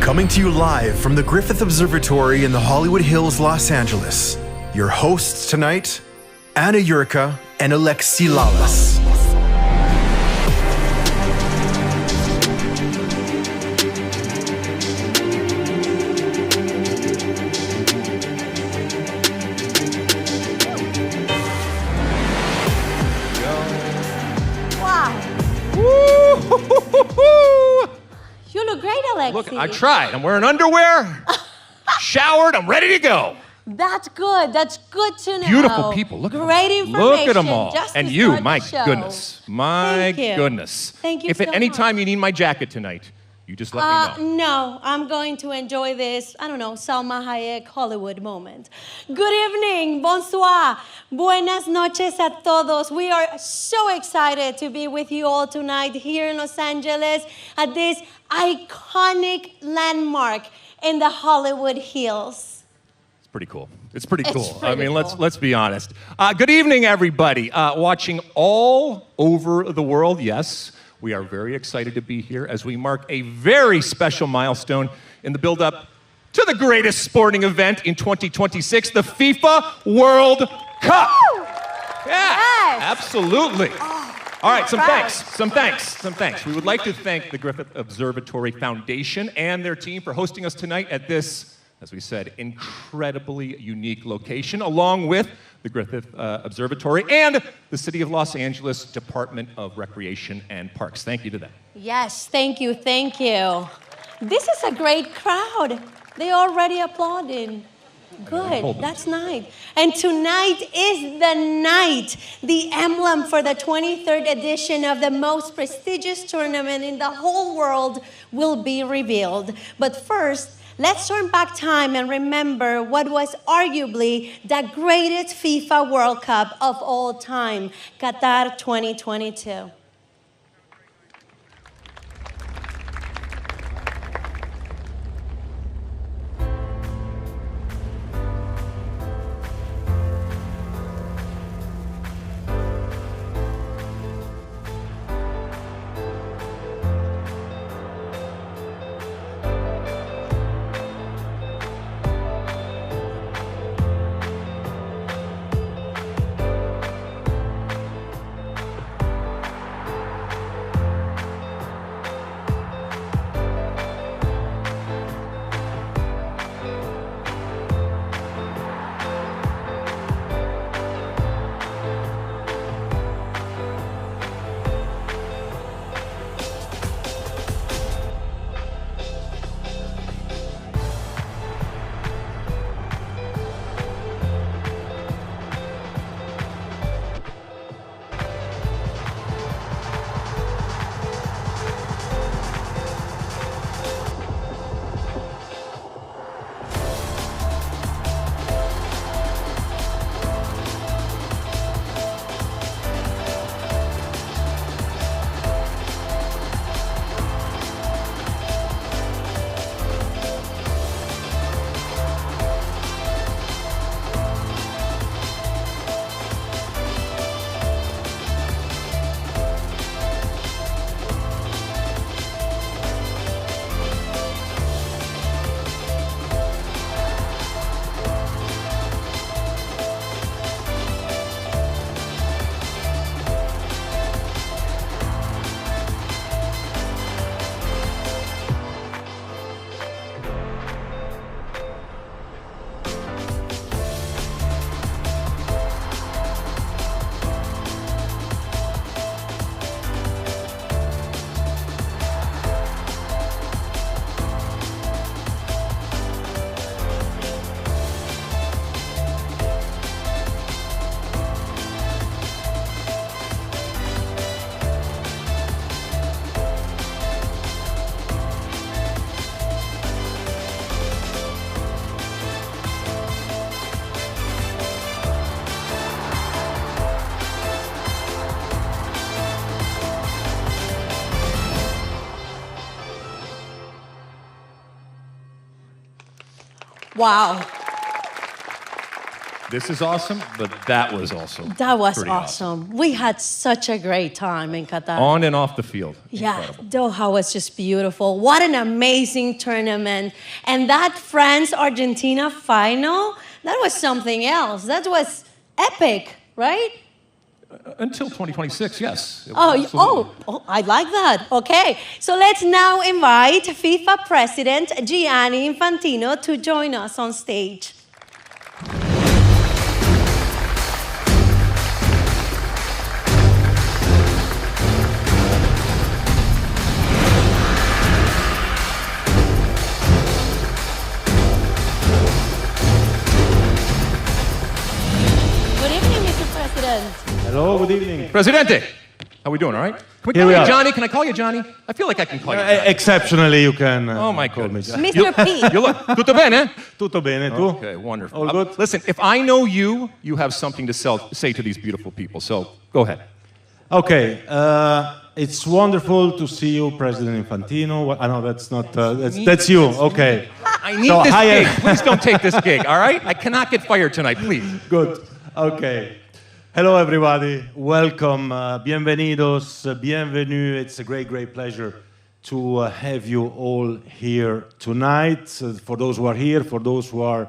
Coming to you live from the Griffith Observatory in the Hollywood Hills, Los Angeles. Your hosts tonight, Anna Yurka and Alexi Lalas. You look great, Alexi. Look, I tried. I'm wearing underwear, showered, I'm ready to go. That's good. That's good to know. Beautiful people. Look at great them. information. Look at them all. Just And to you, start my the show. goodness. My Thank you. goodness. Thank you If so at any much. time you need my jacket tonight, you just let me know. No, I'm going to enjoy this, I don't know, Salma Hayek Hollywood moment. Good evening, bonsoir, buenas noches a todos. We are so excited to be with you all tonight here in Los Angeles at this iconic landmark in the Hollywood Hills. It's pretty cool. It's pretty cool. I pretty mean, cool. let's be honest. Good evening, everybody. Watching all over the world, yes. We are very excited to be here as we mark a very special milestone in the build-up to the greatest sporting event in 2026, the FIFA World Cup. Yeah, Yes. absolutely. All right, some thanks. We would like to thank the Griffith Observatory Foundation and their team for hosting us tonight at this, as we said, incredibly unique location, along with the Griffith Observatory and the City of Los Angeles Department of Recreation and Parks. Thank you to them. Yes, thank you, thank you. This is a great crowd. They already applauding. Good, that's nice. And tonight is the night. The emblem for the 23rd edition of the most prestigious tournament in the whole world will be revealed. But first, let's turn back time and remember what was arguably the greatest FIFA World Cup of all time, Qatar 2022. Wow. This is awesome, but that was also That was pretty awesome. We had such a great time in Qatar. On and off the field. Yeah, Incredible. Doha was just beautiful. What an amazing tournament. And that France-Argentina final, that was something else. That was epic, right? Until 2026, yes. Oh, I like that. Okay, so let's now invite FIFA President Gianni Infantino to join us on stage. Good evening, Mr. President. Hello, good evening. Presidente, how we doing, all right? Can we Here call we you are. Johnny? Can I call you Johnny? I feel like I can call you Johnny. Exceptionally, you can Oh my call me. goodness. Mr. P. You look, tutto bene? Tutto bene, tu? Okay, wonderful. All good? Listen, if I know you, you have something to say to these beautiful people, so go ahead. Okay, it's wonderful to see you, President Infantino. I know that's not, that's you, okay. I need So, this hi, gig. Please don't take this gig, all right? I cannot get fired tonight, please. Good, okay. Hello, everybody. Welcome, bienvenidos, bienvenue. It's a great, great pleasure to have you all here tonight. For those who are here, for those who are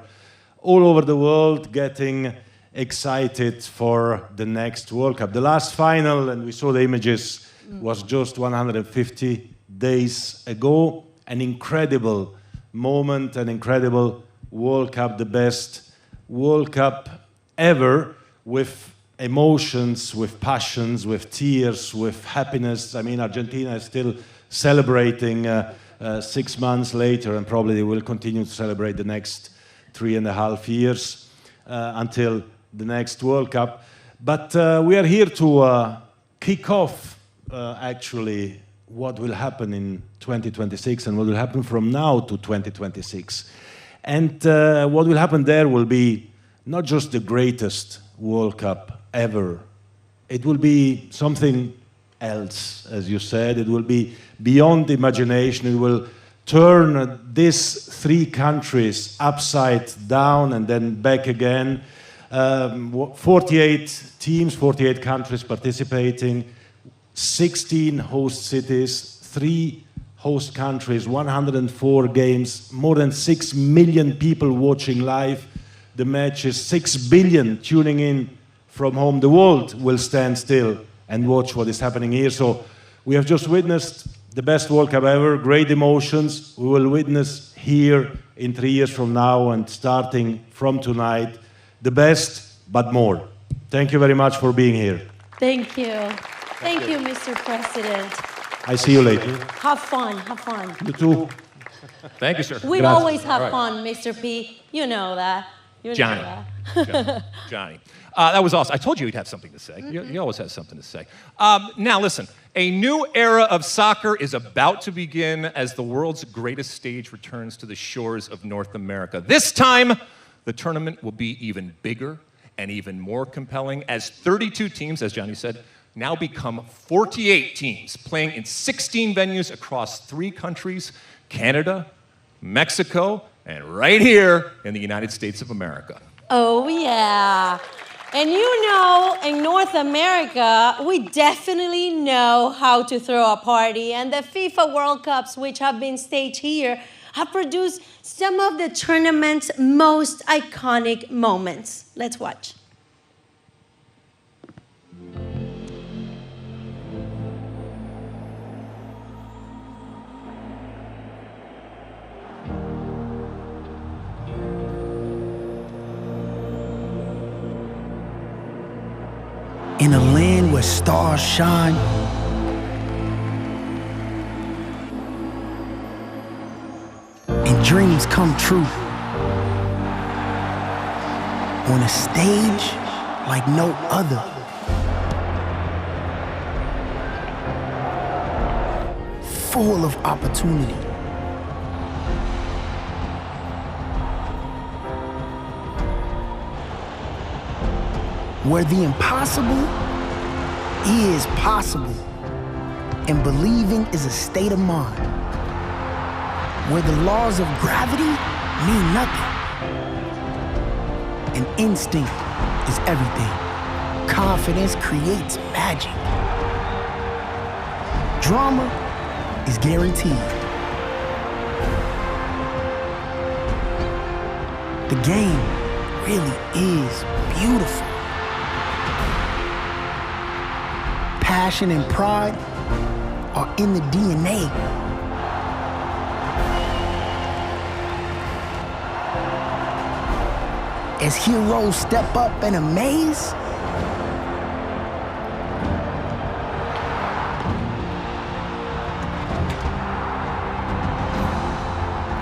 all over the world getting excited for the next World Cup. The last final, and we saw the images, was just 150 days ago. An incredible moment, an incredible World Cup, the best World Cup ever, with emotions, with passions, with tears, with happiness. I mean, Argentina is still celebrating 6 months later, and probably they will continue to celebrate the next 3.5 years until the next World Cup. But we are here to kick off, actually, what will happen in 2026 and what will happen from now to 2026. And what will happen there will be not just the greatest World Cup ever. It will be something else, as you said. It will be beyond imagination. It will turn these 3 countries upside down and then back again. 48 teams, 48 countries participating, 16 host cities, 3 host countries, 104 games, more than 6 million people watching live the matches, 6 billion tuning in from home. The world will stand still and watch what is happening here. So we have just witnessed the best World Cup ever, great emotions. We will witness here in 3 years from now and starting from tonight, the best, but more. Thank you very much for being here. Thank you. Thank you, Mr. President. I see you later. Have fun, have fun. You too. Thank you, sir. We Grazie. always have fun, Mr. P. You know that. You know Johnny. that. Johnny. That was awesome. I told you he'd have something to say. You always have something to say. Now, listen. A new era of soccer is about to begin as the world's greatest stage returns to the shores of North America. This time, the tournament will be even bigger and even more compelling as 32 teams, as Johnny said, now become 48 teams playing in 16 venues across 3 countries, Canada, Mexico, and right here in the United States of America. Oh, yeah. And you know, in North America, we definitely know how to throw a party. And the FIFA World Cups, which have been staged here, have produced some of the tournament's most iconic moments. Let's watch. In a land where stars shine, and dreams come true, on a stage like no other, full of opportunity. Where the impossible is possible, and believing is a state of mind. Where the laws of gravity mean nothing, and instinct is everything. Confidence creates magic. Drama is guaranteed. The game really is beautiful. Passion and pride are in the DNA. As heroes step up and amaze,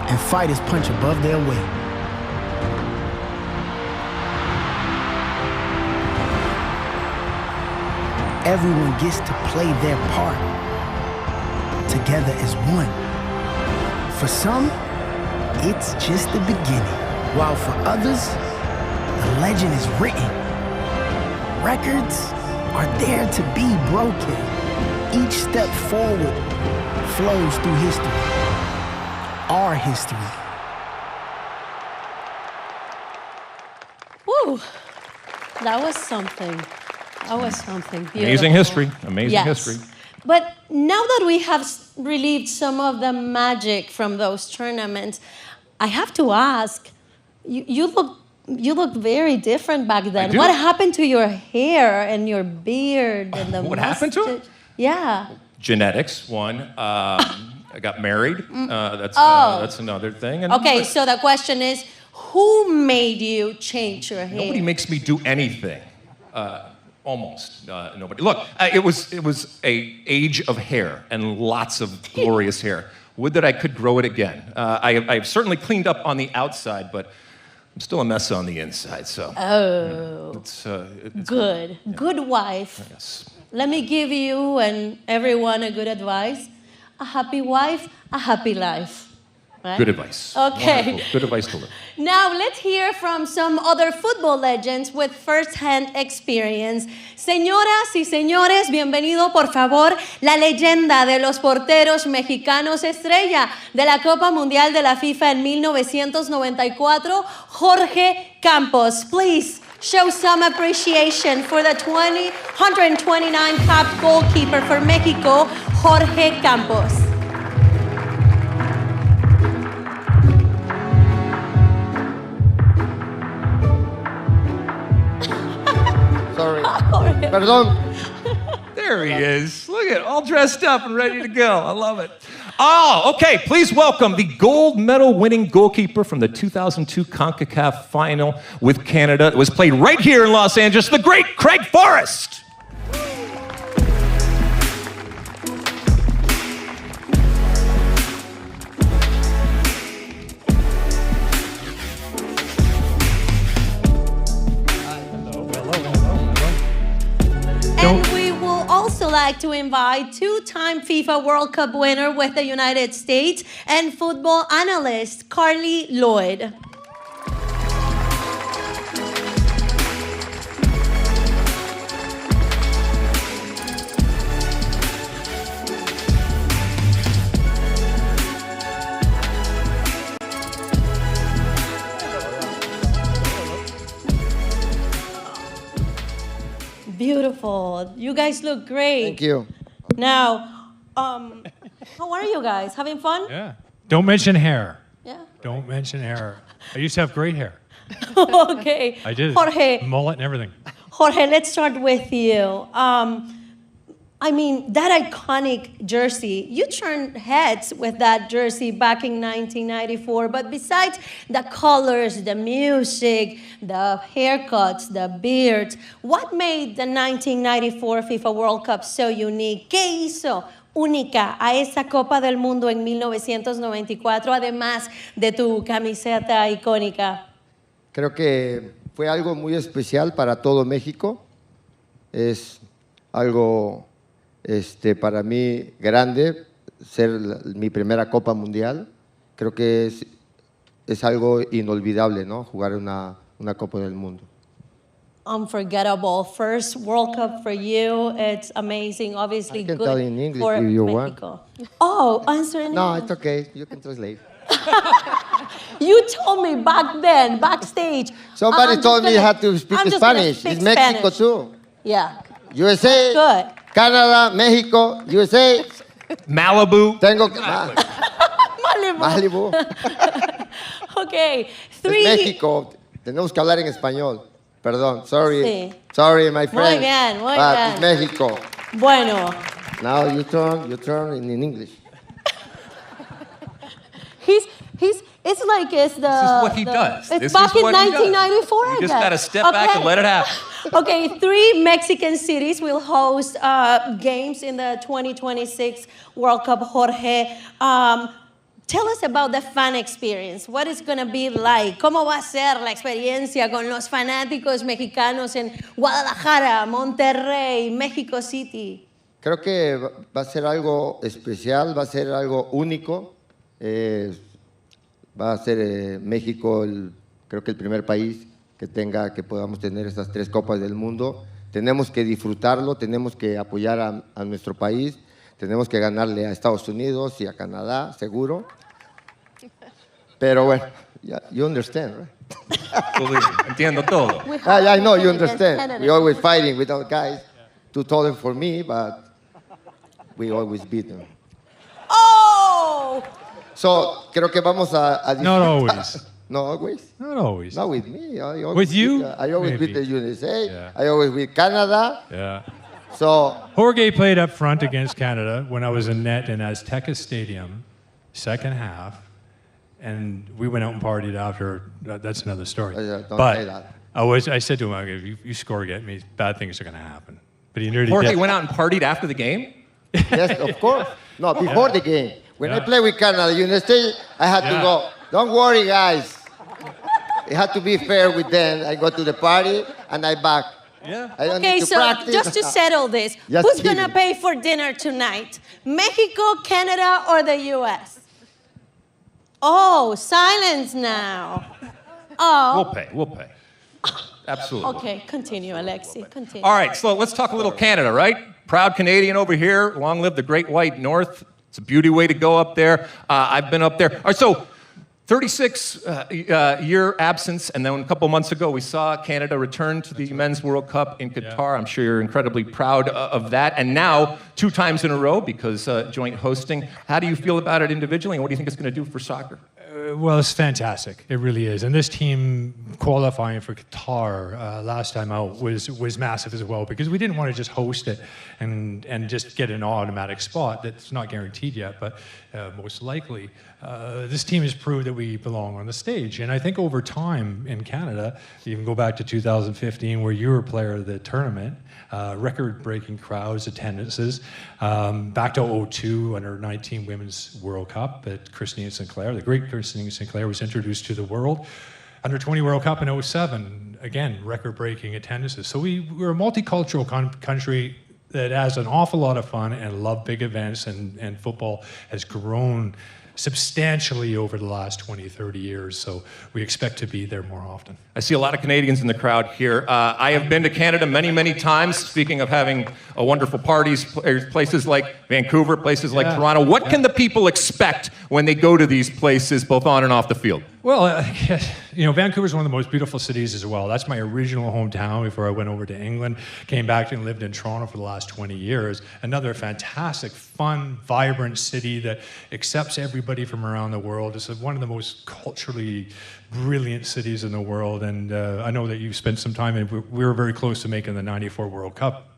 and fighters punch above their weight. Everyone gets to play their part together as one. For some, it's just the beginning, while for others, the legend is written. Records are there to be broken. Each step forward flows through history, our history. Woo! That was something. That was something beautiful. Amazing history. Amazing Yes. history. But now that we have relieved some of the magic from those tournaments, I have to ask, you look very different back then. do? What happened to your hair and your beard and the What happened to it? mustache? Yeah. Genetics, one. I got married. That's another thing. And Okay, so the question is, who made you change your hair? Nobody makes me do anything. Almost nobody. Look, it was a age of hair and lots of glorious hair. Would that I could grow it again. I've certainly cleaned up on the outside, but I'm still a mess on the inside. So. It's Good. Good wife. Yes. Let me give you and everyone a good advice. A happy wife, a happy life. Right? Good advice. Okay. Wonderful. Good advice to live. Now let's hear from some other football legends with first-hand experience. Señoras y señores, bienvenido por favor la leyenda de los porteros mexicanos estrella de la Copa Mundial de la FIFA en 1994, Jorge Campos. Please show some appreciation for the 129 capped goalkeeper for Mexico, Jorge Campos. Sorry. Perdón. There he is. Look at all dressed up and ready to go. I love it. Oh, okay. Please welcome the gold medal winning goalkeeper from the 2002 CONCACAF final with Canada. It was played right here in Los Angeles, the great Craig Forrest. And we will also like to invite two-time FIFA World Cup winner with the United States and football analyst Carly Lloyd. Beautiful. You guys look great. Thank you. Now, how are you guys? Having fun? Yeah. Don't mention hair. Yeah. Don't mention hair. I used to have great hair. Okay. I did. Jorge, Mullet and everything. Jorge, let's start with you. I mean, that iconic jersey, you turned heads with that jersey back in 1994, but besides the colors, the music, the haircuts, the beards, what made the 1994 FIFA World Cup so unique? ¿Qué hizo única a esa Copa del Mundo en 1994, además de tu camiseta icónica? Creo que fue algo muy especial para todo México. Es algo para mí grande ser mi primera Copa Mundial. Creo que es algo inolvidable, ¿no? Jugar una Copa del Mundo. Unforgettable. First World Cup for you. It's amazing. Obviously, I can good tell in English for if you want. Mexico. Oh, answer in No, English. it's okay. You can translate. You told me back then, backstage. Somebody I'm told just me you gonna- had to speak I'm just gonna Spanish. speak It's Mexico Spanish. too. Yeah. USA, Good. Canada, Mexico, USA. Malibu. Tengo Malibu. Malibu. Okay. Es 3. México. Tenemos que hablar en español. Perdón. Sorry. Sí. Sorry, my friend. bien, muy But bien. it's Mexico. Bueno. Now you turn in English. It's like it's the. This is what he does. It's This back is in what he does. 1994. You I just guess. gotta step back and let it happen. Okay, 3 Mexican cities will host games in the 2026 World Cup. Jorge, tell us about the fan experience. What it's going to be like? ¿Cómo va a ser la experiencia con los fanáticos mexicanos en Guadalajara, Monterrey, Mexico City? Creo que va a ser algo especial, va a ser algo único. Va a ser México, creo que el primer país que podamos tener estas 3 copas del mundo. Tenemos que disfrutarlo, tenemos que apoyar a nuestro país, tenemos que ganarle a Estados Unidos y a Canadá, seguro. Pero bueno, you understand, right? Entiendo todo. I know you understand. We're always fighting with our guys to total for me, but we always beat them. Oh! So, creo que vamos a Not always. No, always. Not always. Not with me. I always With you? I always Maybe. beat the USA. Yeah. I always beat Canada. Yeah. So, Jorge played up front against Canada when I was in net in Azteca Stadium, second half, and we went out and partied after. That's another story. Don't but say that. I said to him, if you score against me, bad things are going to happen. But he nearly Jorge did. went out and partied after the game? yes, of course. No, before the game. When I Yeah. play with Canada, you understand? I had to Yeah. go, don't worry, guys. It had to be fair with them. I go to the party and I back. Yeah. I don't Okay, need to so practice. just to settle this, Just who's going to kidding. pay for dinner tonight? Mexico, Canada, or the U.S.? Oh, silence now. Oh, We'll pay. Absolutely. okay, continue, Alexi, continue. All right, so let's talk a little Canada, right? Proud Canadian over here. Long live the Great White North. It's a beauty way to go up there. I've been up there. All right, so 36-year absence, and then a couple months ago we saw Canada return to the Men's World Cup in Qatar. I'm sure you're incredibly proud of that. And now, 2 times in a row, because joint hosting. How do you feel about it individually, and what do you think it's going to do for soccer? Well, it's fantastic. It really is. And this team qualifying for Qatar last time out was massive as well, because we didn't want to just host it and just get an automatic spot that's not guaranteed yet, but most likely. This team has proved that we belong on the stage. And I think over time in Canada, you can go back to 2015 where you were player of the tournament, record-breaking crowds, attendances. Back to 2002, under 19 Women's World Cup at Christine Sinclair. The great Christine Sinclair was introduced to the world. Under 20 World Cup in 2007, again, record-breaking attendances. So we're a multicultural country that has an awful lot of fun and love big events, and football has grown substantially over the last 20, 30 years. So we expect to be there more often. I see a lot of Canadians in the crowd here. I have been to Canada many, many times, speaking of having wonderful parties, places like Vancouver, places like Toronto. What can the people expect when they go to these places, both on and off the field? Well, Vancouver is one of the most beautiful cities as well. That's my original hometown before I went over to England. Came back and lived in Toronto for the last 20 years. Another fantastic, fun, vibrant city that accepts everybody from around the world. It's one of the most culturally brilliant cities in the world. And I know that you've spent some time in. We were very close to making the '94 World Cup.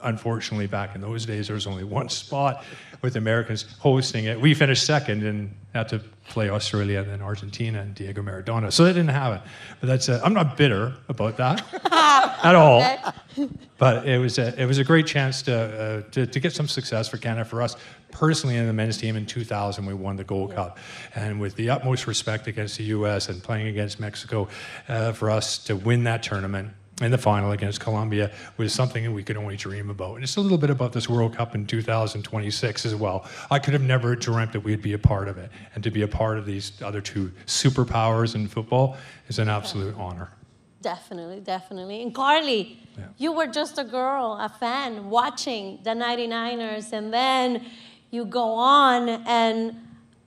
Unfortunately, back in those days, there was only one spot with Americans hosting it. We finished second and had to play Australia and then Argentina and Diego Maradona. So that didn't happen. But that's I'm not bitter about that at all. But it was a great chance to get some success for Canada. For us personally, in the men's team in 2000, we won the Gold Cup, and with the utmost respect against the U.S. and playing against Mexico, for us to win that tournament in the final against Colombia was something that we could only dream about. And it's a little bit about this World Cup in 2026 as well. I could have never dreamt that we'd be a part of it. And to be a part of these other 2 superpowers in football is an absolute honor. Definitely, definitely. And Carly, you were just a girl, a fan, watching the 99ers, and then you go on and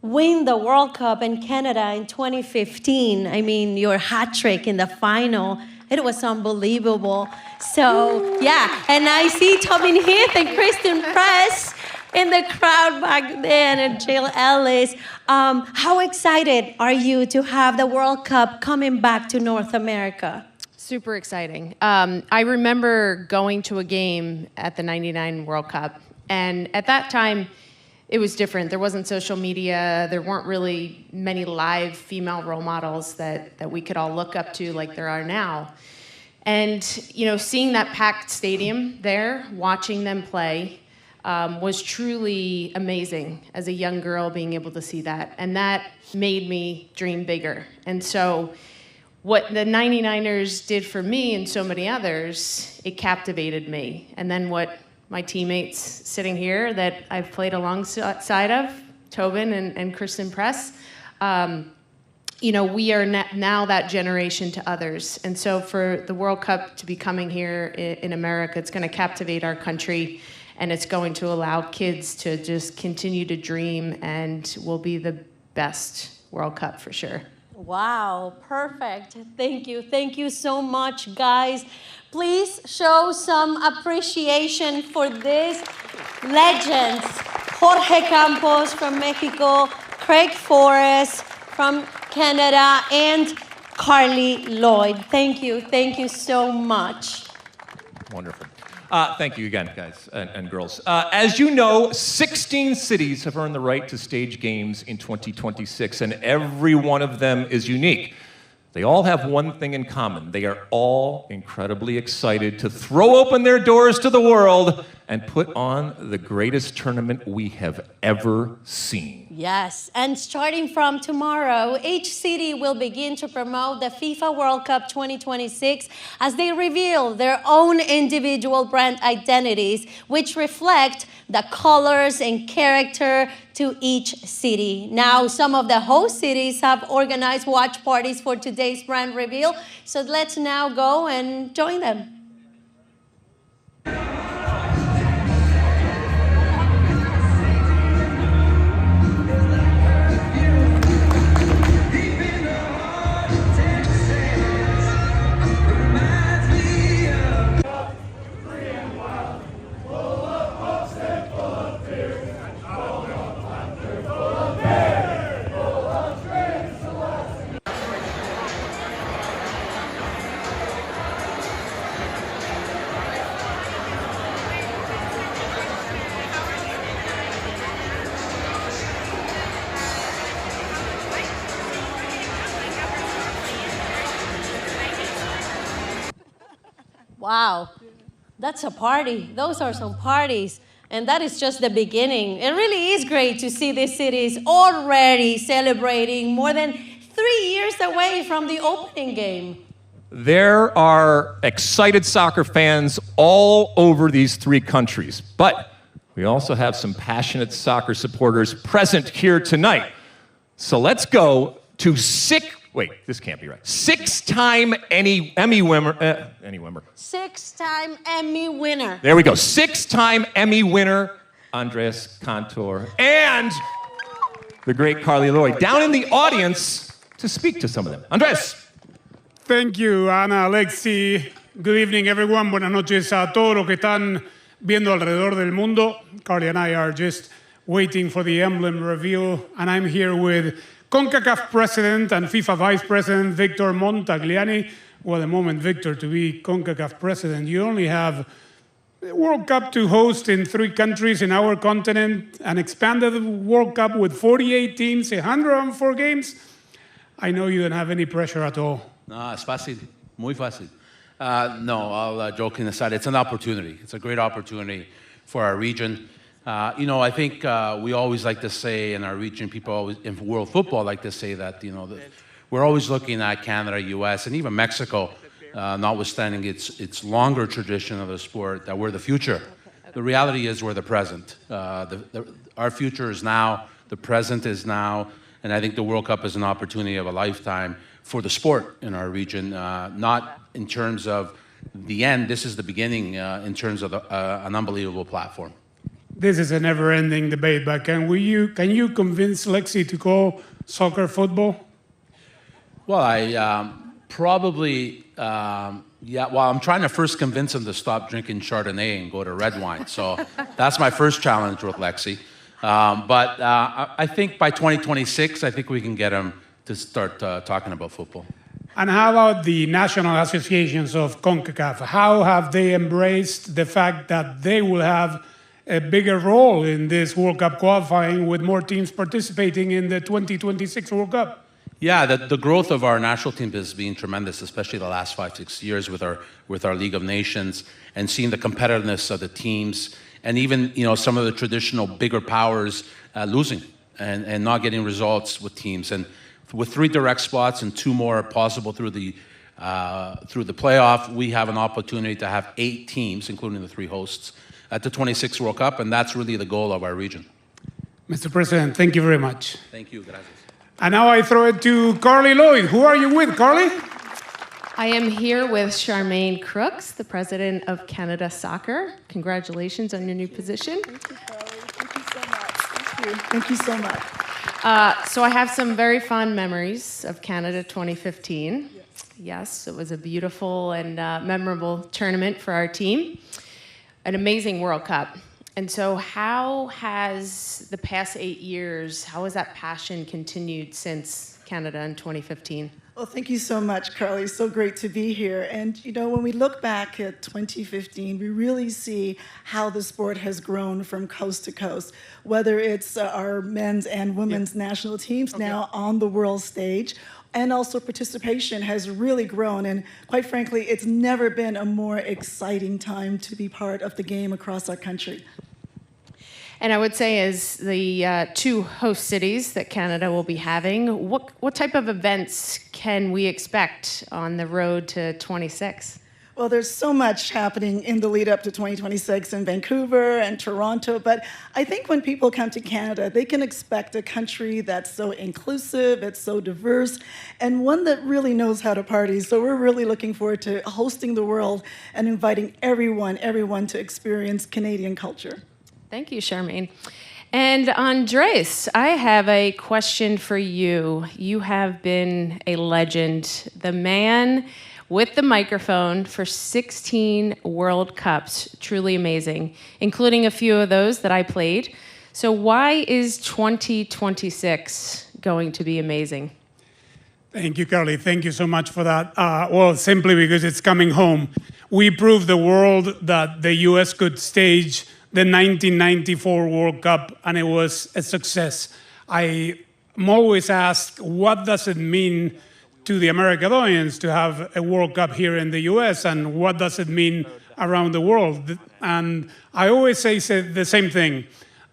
win the World Cup in Canada in 2015. I mean, your hat trick in the final, it was unbelievable. So, yeah, and I see Tobin Heath and Kristen Press in the crowd back then, and Jill Ellis. How excited are you to have the World Cup coming back to North America? Super exciting. I remember going to a game at the '99 World Cup, and at that time, it was different. There wasn't social media. There weren't really many live female role models that we could all look up to like there are now. And, you know, seeing that packed stadium there, watching them play, was truly amazing as a young girl being able to see that. And that made me dream bigger. And so what the 99ers did for me and so many others, it captivated me. And then what my teammates sitting here that I've played alongside of, Tobin and Kristen Press, you know, we are now that generation to others. And so for the World Cup to be coming here in America, it's going to captivate our country, and it's going to allow kids to just continue to dream, and will be the best World Cup for sure. Wow, perfect. Thank you. Thank you so much, guys. Please show some appreciation for these legends. Jorge Campos from Mexico, Craig Forrest from Canada, and Carly Lloyd. Thank you. Thank you so much. Wonderful. Thank you again, guys and girls. As you know, 16 cities have earned the right to stage games in 2026, and every one of them is unique. They all have one thing in common. They are all incredibly excited to throw open their doors to the world and put on the greatest tournament we have ever seen. Yes, and starting from tomorrow, each city will begin to promote the FIFA World Cup 2026 as they reveal their own individual brand identities, which reflect the colors and character to each city. Now, some of the host cities have organized watch parties for today's brand reveal, so let's now go and join them. Wow, that's a party. Those are some parties. And that is just the beginning. It really is great to see these cities already celebrating more than 3 years away from the opening game. There are excited soccer fans all over these three countries, but we also have some passionate soccer supporters present here tonight. So let's go to six-time Emmy winner. Six-time Emmy winner. There we go. Six-time Emmy winner, Andres Cantor, and the great Carly Lloyd, down in the audience to speak to some of them. Andres. Thank you, Ana, Alexi. Good evening, everyone. Buenas noches a todos los que están viendo alrededor del mundo. Carly and I are just waiting for the emblem reveal, and I'm here with CONCACAF President and FIFA Vice President Victor Montagliani. Well, the moment, Victor, to be CONCACAF President, you only have the World Cup to host in 3 countries in our continent, an expanded World Cup with 48 teams, 104 games. I know you don't have any pressure at all. No, es fácil, muy fácil. No, all joking aside, it's an opportunity. It's a great opportunity for our region. You know, I think we always like to say in our region, people always, in world football like to say that, you know, we're always looking at Canada, US, and even Mexico, notwithstanding its longer tradition of the sport, that we're the future. The reality is we're the present. Our future is now, the present is now, and I think the World Cup is an opportunity of a lifetime for the sport in our region, not in terms of the end, this is the beginning in terms of an unbelievable platform. this is a never-ending debate, but can you convince Lexi to call soccer football? Well, I probably, yeah, well, I'm trying to first convince him to stop drinking Chardonnay and go to red wine. So that's my first challenge with Lexi. But I think by 2026, I think we can get him to start talking about football. And how about the national associations of CONCACAF? How have they embraced the fact that they will have a bigger role in this World Cup qualifying with more teams participating in the 2026 World Cup? Yeah, the growth of our national team has been tremendous, especially the last 5-6 years with our League of Nations, and seeing the competitiveness of the teams, and even some of the traditional bigger powers losing and not getting results with teams. And with 3 direct spots and 2 more possible through the playoff, we have an opportunity to have 8 teams, including the 3 hosts, at the 26th World Cup, and that's really the goal of our region. Mr. President, thank you very much. Thank you, gracias. And now I throw it to Carly Lloyd. Who are you with, Carly? I am here with Charmaine Crooks, the president of Canada Soccer. Congratulations on your new position. Thank you, Carly. Thank you so much. Thank you so much. So I have some very fond memories of Canada 2015. Yes, it was a beautiful and memorable tournament for our team. An amazing World Cup. And so how has the past 8 years, how has that passion continued since Canada in 2015? Well, thank you so much, Carly. It's so great to be here. And, when we look back at 2015, we really see how the sport has grown from coast to coast, whether it's our men's and women's national teams now on the world stage, and also participation has really grown. And quite frankly, it's never been a more exciting time to be part of the game across our country. And I would say as the 2 host cities that Canada will be having, what type of events can we expect on the road to 26? Well, there's so much happening in the lead up to 2026 in Vancouver and Toronto, but I think when people come to Canada, they can expect a country that's so inclusive, it's so diverse, and one that really knows how to party. So we're really looking forward to hosting the world and inviting everyone to experience Canadian culture. Thank you, Charmaine. And Andres, I have a question for you. You have been a legend, the man with the microphone for 16 World Cups. Truly amazing, including a few of those that I played. So why is 2026 going to be amazing? Thank you, Carly. Thank you so much for that. Well, simply because it's coming home. We proved the world that the U.S. could stage the 1994 World Cup, and it was a success. I'm always asked, what does it mean to the American audience to have a World Cup here in the US, and what does it mean around the world? And I always say the same thing,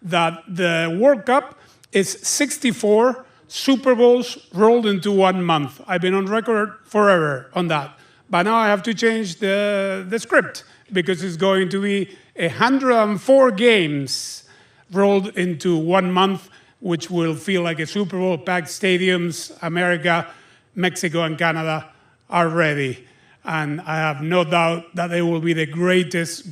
that the World Cup is 64 Super Bowls rolled into 1 month. I've been on record forever on that. But now I have to change the script, because it's going to be 104 games rolled into 1 month, which will feel like a Super Bowl, packed stadiums. America, Mexico, and Canada are ready. And I have no doubt that they will be the greatest.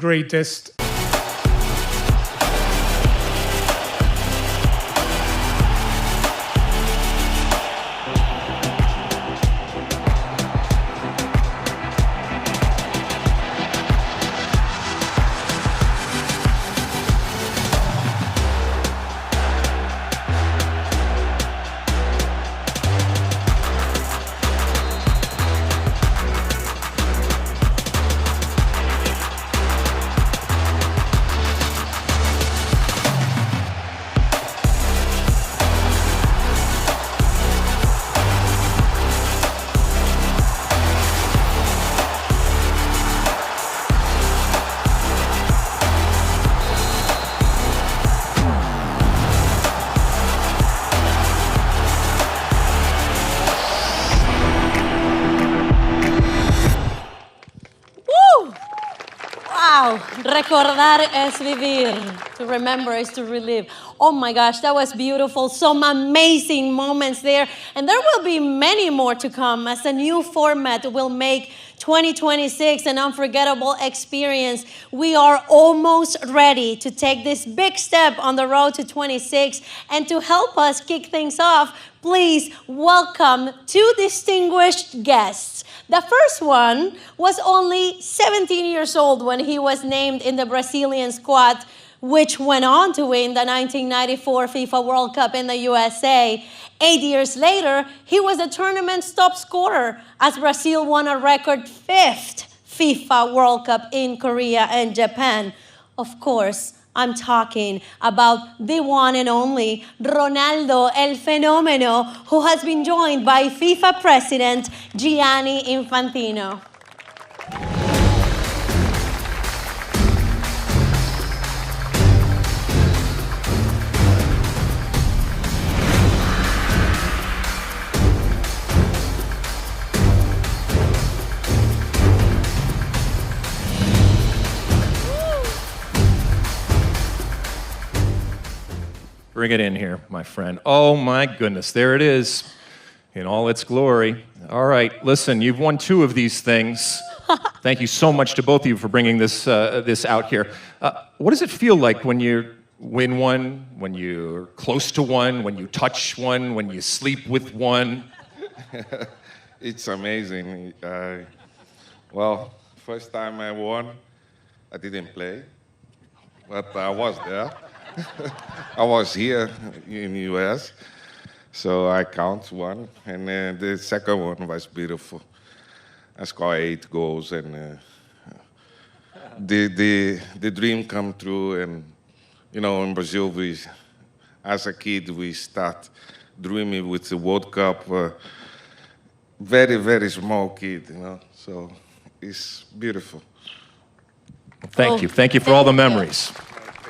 Wow, recordar es vivir. To remember is to relive. Oh my gosh, that was beautiful. Some amazing moments there. And there will be many more to come as a new format will make 2026 an unforgettable experience. We are almost ready to take this big step on the road to 26. And to help us kick things off, please welcome two distinguished guests. The first one was only 17 years old when he was named in the Brazilian squad, which went on to win the 1994 FIFA World Cup in the USA. 8 years later, he was the tournament's top scorer as Brazil won a record 5th FIFA World Cup in Korea and Japan. Of course, I'm talking about the one and only Ronaldo El Fenomeno, who has been joined by FIFA President Gianni Infantino. Bring it in here, my friend. Oh my goodness, there it is in all its glory. All right, listen, you've won 2 of these things. Thank you so much to both of you for bringing this out here. What does it feel like when you win one, when you're close to one, when you touch one, when you sleep with one? It's amazing. Well, first time I won, I didn't play, but I was there. I was here in the US, so I count one, and the second one was beautiful. I scored 8 goals, and the dream come true. And you know, in Brazil, as a kid, we start dreaming with the World Cup. Very, very small kid, you know. So it's beautiful. Thank you for all the memories.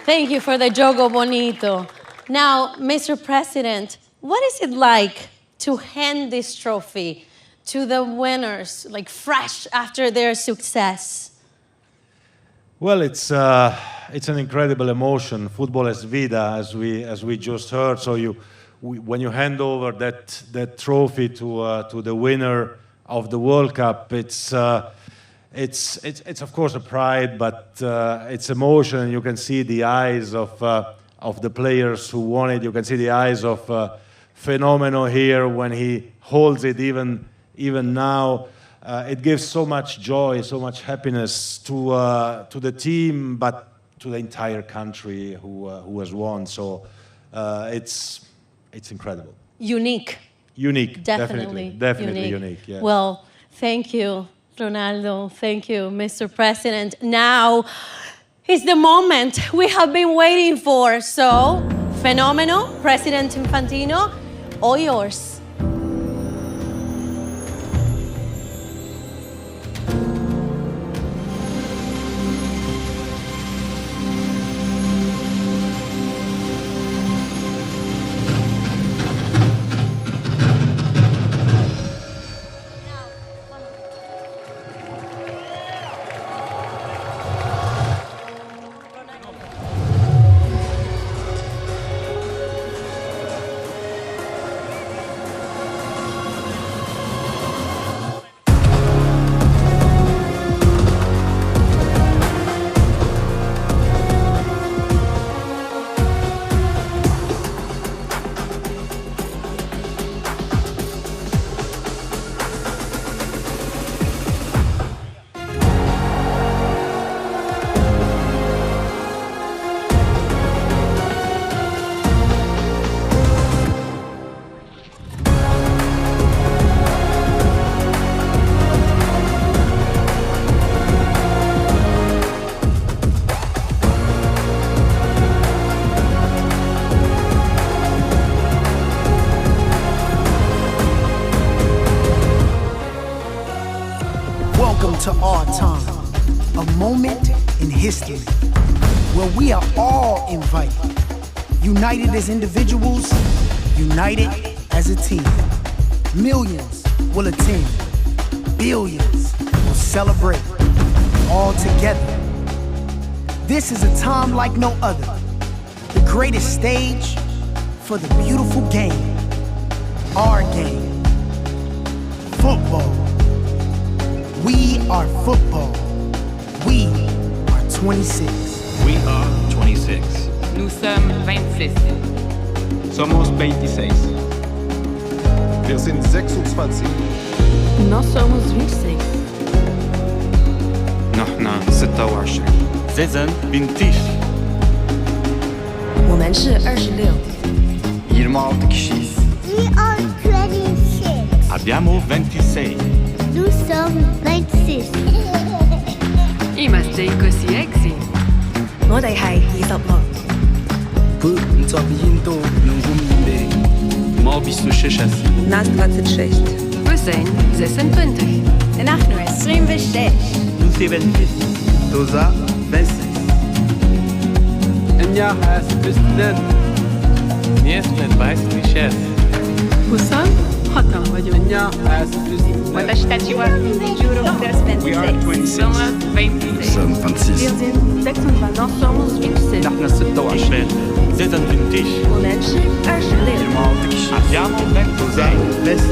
Thank you for the jogo bonito. Now, Mr. President, what is it like to hand this trophy to the winners, like fresh after their success? Well, it's an incredible emotion. Football es vida, as we just heard. So when you hand over that trophy to the winner of the World Cup, it's of course a pride, but it's emotion. You can see the eyes of the players who won it. You can see the eyes of Fenomeno here when he holds it. Even now, it gives so much joy, so much happiness to the team, but to the entire country who has won. So it's incredible. Unique. Definitely unique. Yeah. Well, thank you, Ronaldo. Thank you, Mr. President. Now is the moment we have been waiting for. So, Fenomeno, President Infantino, all yours. To our time, a moment in history where we are all invited, united as individuals, united as a team. Millions will attend, billions will celebrate, all together This is a time like no other. The greatest stage for the beautiful game. Our game. Football. We are football. We are 26. We are 26. Nous sommes 26. Somos 26. Wir sind 26. Nós somos 26. نحن 26. Sie sind 20. 我们是26。 26 kişiyiz. We are 26. Abbiamo 26. Nous sommes 26. Είμαστε 26. 我哋係26。 ما 26. Нас 26. Ви zijn 26. אנחנו 26. Nous 26. Toza 26. إنيا حاس بستدن. Niesme 26. Huszon hatan vagyunk. إنيا حاس بستدن. Watasztaciła dziurą teraz 26. We are 26. Somos 26. Somos 26. Wir sind 26. Nós somos 26. نحن 26. Sie sind 20. 我们是26. Abbiamo 26.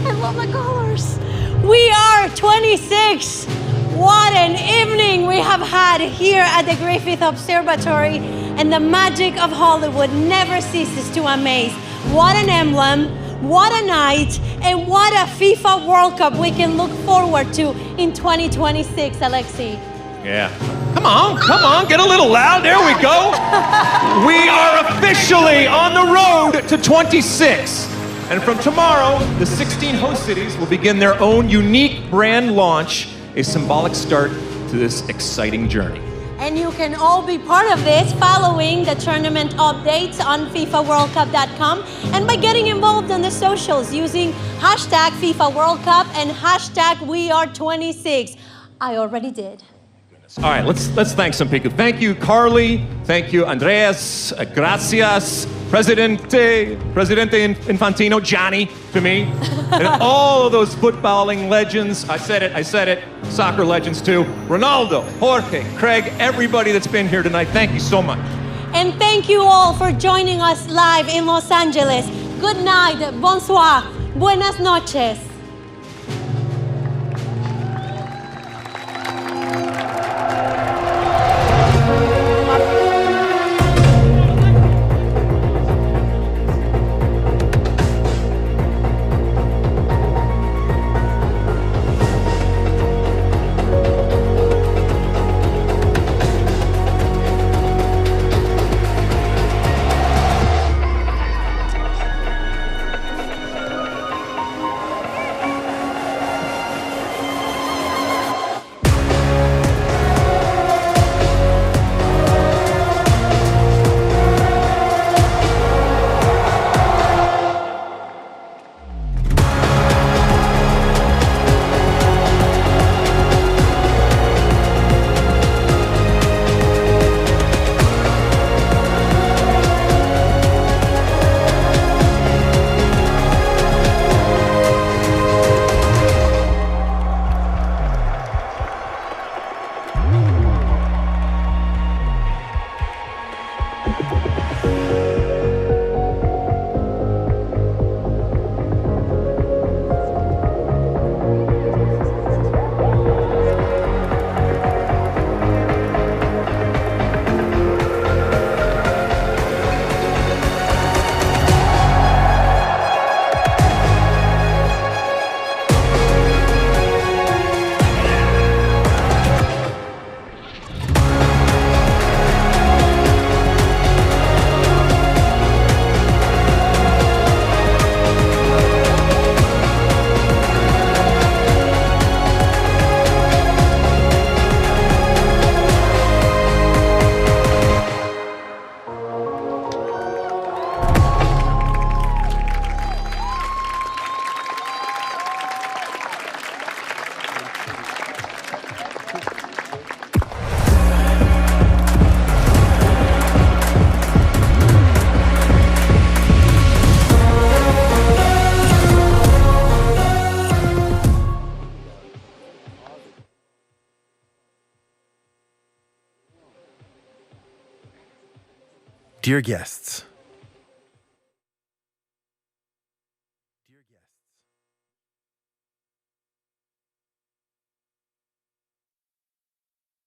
I love the colors. We are 26. What an evening we have had here at the Griffith Observatory, and the magic of Hollywood never ceases to amaze. What an emblem, what a night, and what a FIFA World Cup we can look forward to in 2026, Alexi. Yeah. Come on, get a little loud. There we go. We are officially on the road to 26. And from tomorrow, the 16 host cities will begin their own unique brand launch, a symbolic start to this exciting journey. And you can all be part of this following the tournament updates on FIFAWorldCup.com and by getting involved on the socials using hashtag FIFA World Cup and hashtag WeAre26. I already did. All right, let's thank some people. Thank you, Carly. Thank you, Andreas. Gracias, Presidente Infantino, Johnny, to me. And all of those footballing legends. I said it. Soccer legends too. Ronaldo, Jorge, Craig, everybody that's been here tonight. Thank you so much. And thank you all for joining us live in Los Angeles. Good night, bonsoir, buenas noches. Dear guests,